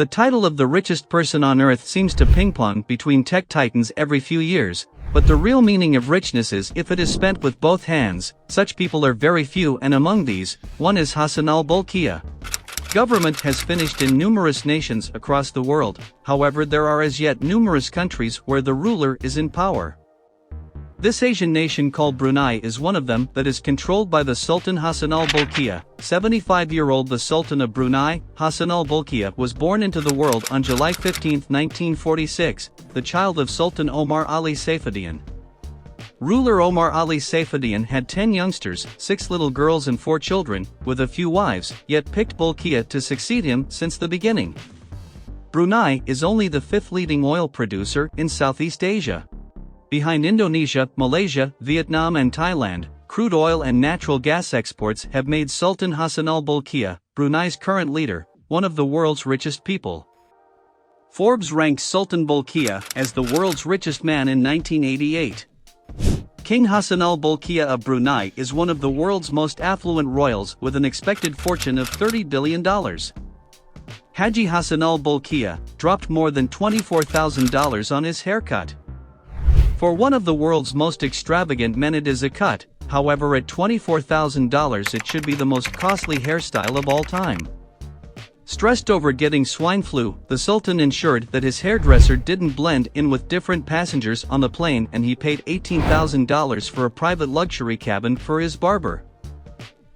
The title of the richest person on earth seems to ping-pong between tech titans every few years, but the real meaning of richness is if it is spent with both hands. Such people are very few, and among these, one is Hassanal Bolkiah. Government has finished in numerous nations across the world, however there are as yet numerous countries where the ruler is in power. This Asian nation called Brunei is one of them that is controlled by the Sultan Hassanal Bolkiah. 75-year-old The Sultan of Brunei, Hassanal Bolkiah, was born into the world on July 15, 1946, the child of Sultan Omar Ali Saifuddin. Ruler Omar Ali Saifuddin had 10 youngsters, 6 little girls and 4 children, with a few wives, yet picked Bolkiah to succeed him since the beginning. Brunei is only the 5th leading oil producer in Southeast Asia. Behind Indonesia, Malaysia, Vietnam and Thailand, crude oil and natural gas exports have made Sultan Hassanal Bolkiah, Brunei's current leader, one of the world's richest people. Forbes ranked Sultan Bolkiah as the world's richest man in 1988. King Hassanal Bolkiah of Brunei is one of the world's most affluent royals with an expected fortune of $30 billion. Haji Hassanal Bolkiah dropped more than $24,000 on his haircut. For one of the world's most extravagant men it is a cut, however at $24,000 it should be the most costly hairstyle of all time. Stressed over getting swine flu, the Sultan ensured that his hairdresser didn't blend in with different passengers on the plane, and he paid $18,000 for a private luxury cabin for his barber.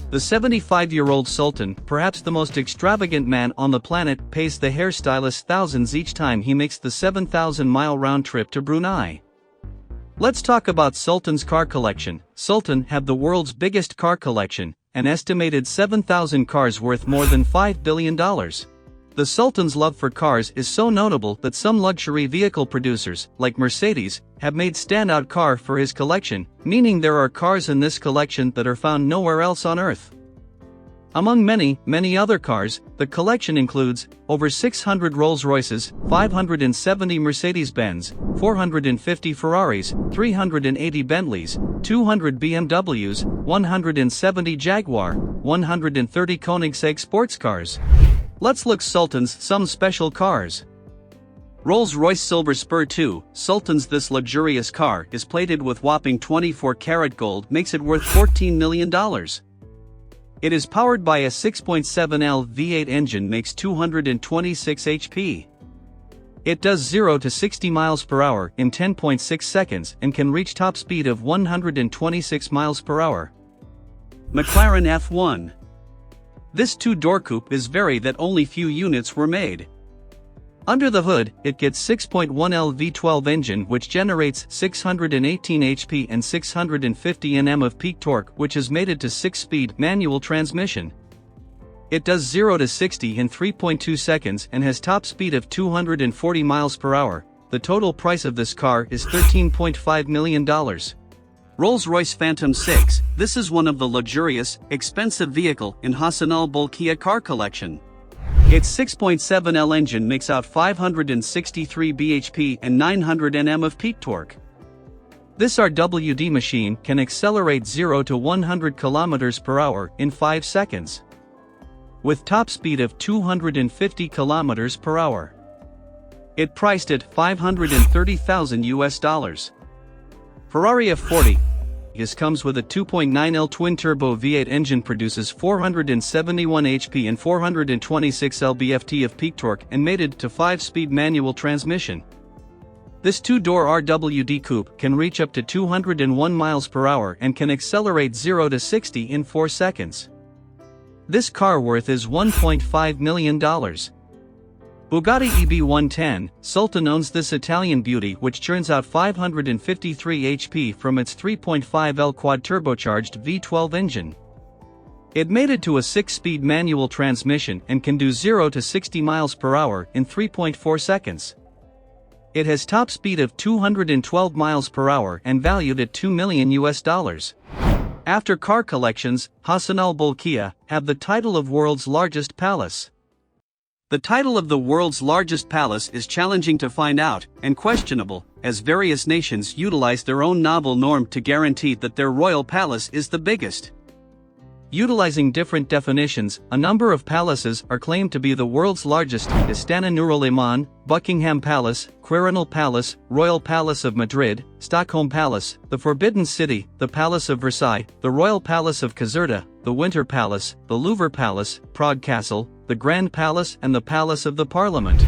The 75-year-old Sultan, perhaps the most extravagant man on the planet, pays the hairstylist thousands each time he makes the 7,000-mile round trip to Brunei. Let's talk about Sultan's car collection. Sultan have the world's biggest car collection, an estimated 7,000 cars worth more than $5 billion. The Sultan's love for cars is so notable that some luxury vehicle producers, like Mercedes, have made standout car for his collection, meaning there are cars in this collection that are found nowhere else on earth. Among many other cars, the collection includes over 600 Rolls-Royces, 570 Mercedes-Benz, 450 Ferraris, 380 Bentleys, 200 BMWs, 170 Jaguar, 130 Koenigsegg sports cars. Let's look Sultan's some special cars. Rolls-Royce Silver Spur 2, Sultan's this luxurious car is plated with whopping 24-karat gold, makes it worth $14 million. It is powered by a 6.7L V8 engine, makes 226 HP. It does 0 to 60 miles per hour in 10.6 seconds and can reach top speed of 126 miles per hour. McLaren F1. This 2-door coupe is very that only few units were made. Under the hood, it gets 6.1L V12 engine which generates 618 HP and 650 Nm of peak torque, which is mated to 6-speed manual transmission. It does 0 to 60 in 3.2 seconds and has top speed of 240 miles per hour. The total price of this car is $13.5 million. Rolls-Royce Phantom 6. This is one of the luxurious, expensive vehicle in Hassanal Bolkiah car collection. Its 6.7L engine makes out 563 bhp and 900 Nm of peak torque. This RWD machine can accelerate 0 to 100 km per hour in 5 seconds. With top speed of 250 km per hour. It priced at $530,000. Ferrari F40. This comes with a 2.9L twin-turbo V8 engine, produces 471 HP and 426 lb-ft of peak torque and mated to 5-speed manual transmission. This 2-door RWD coupe can reach up to 201 miles per hour and can accelerate 0 to 60 in 4 seconds. This car worth is $1.5 million. Bugatti EB110, Sultan owns this Italian beauty which churns out 553 HP from its 3.5L quad-turbocharged V12 engine. It mated to a 6-speed manual transmission and can do 0 to 60 miles per hour in 3.4 seconds. It has top speed of 212 miles per hour and valued at $2 million. After car collections, Hassanal Bolkiah have the title of world's largest palace. The title of the world's largest palace is challenging to find out, and questionable, as various nations utilize their own novel norm to guarantee that their royal palace is the biggest. Utilizing different definitions, a number of palaces are claimed to be the world's largest: Istana Nurul Iman, Buckingham Palace, Quirinal Palace, Royal Palace of Madrid, Stockholm Palace, the Forbidden City, the Palace of Versailles, the Royal Palace of Caserta, the Winter Palace, the Louvre Palace, Prague Castle, the Grand Palace, and the Palace of the Parliament.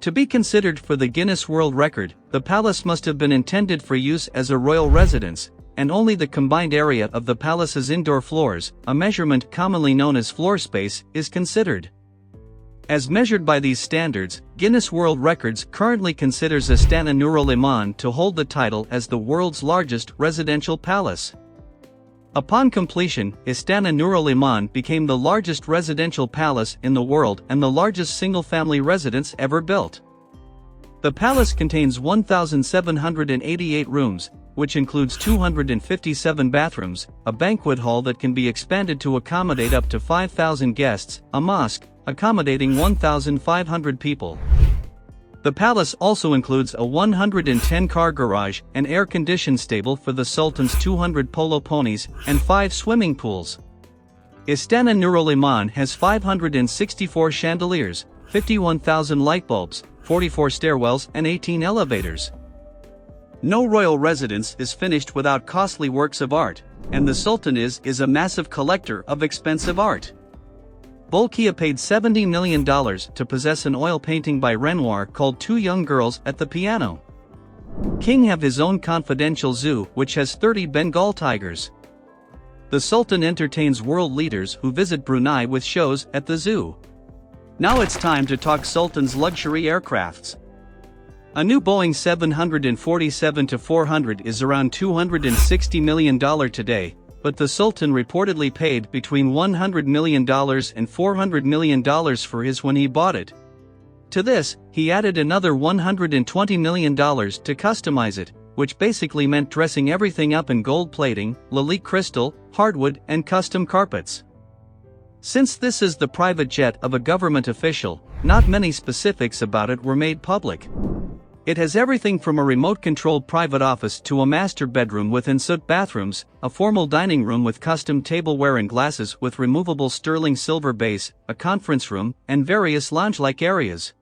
To be considered for the Guinness World Record, the palace must have been intended for use as a royal residence, and only the combined area of the palace's indoor floors, a measurement commonly known as floor space, is considered. As measured by these standards, Guinness World Records currently considers Istana Nurul Iman to hold the title as the world's largest residential palace. Upon completion, Istana Nurul Iman became the largest residential palace in the world and the largest single-family residence ever built. The palace contains 1,788 rooms, which includes 257 bathrooms, a banquet hall that can be expanded to accommodate up to 5,000 guests, a mosque, accommodating 1,500 people. The palace also includes a 110-car garage, an air-conditioned stable for the Sultan's 200 polo ponies, and 5 swimming pools. Istana Nurul Iman has 564 chandeliers, 51,000 light bulbs, 44 stairwells, and 18 elevators. No royal residence is finished without costly works of art, and the Sultan is a massive collector of expensive art. Bolkiah paid $70 million to possess an oil painting by Renoir called Two Young Girls at the Piano. King have his own confidential zoo which has 30 Bengal tigers. The Sultan entertains world leaders who visit Brunei with shows at the zoo. Now it's time to talk Sultan's luxury aircrafts. A new Boeing 747-400 is around $260 million today, but the Sultan reportedly paid between $100 million and $400 million for his when he bought it. To this, he added another $120 million to customize it, which basically meant dressing everything up in gold plating, Lalique crystal, hardwood, and custom carpets. Since this is the private jet of a government official, not many specifics about it were made public. It has everything from a remote-controlled private office to a master bedroom with ensuite bathrooms, a formal dining room with custom tableware and glasses with removable sterling silver base, a conference room, and various lounge-like areas.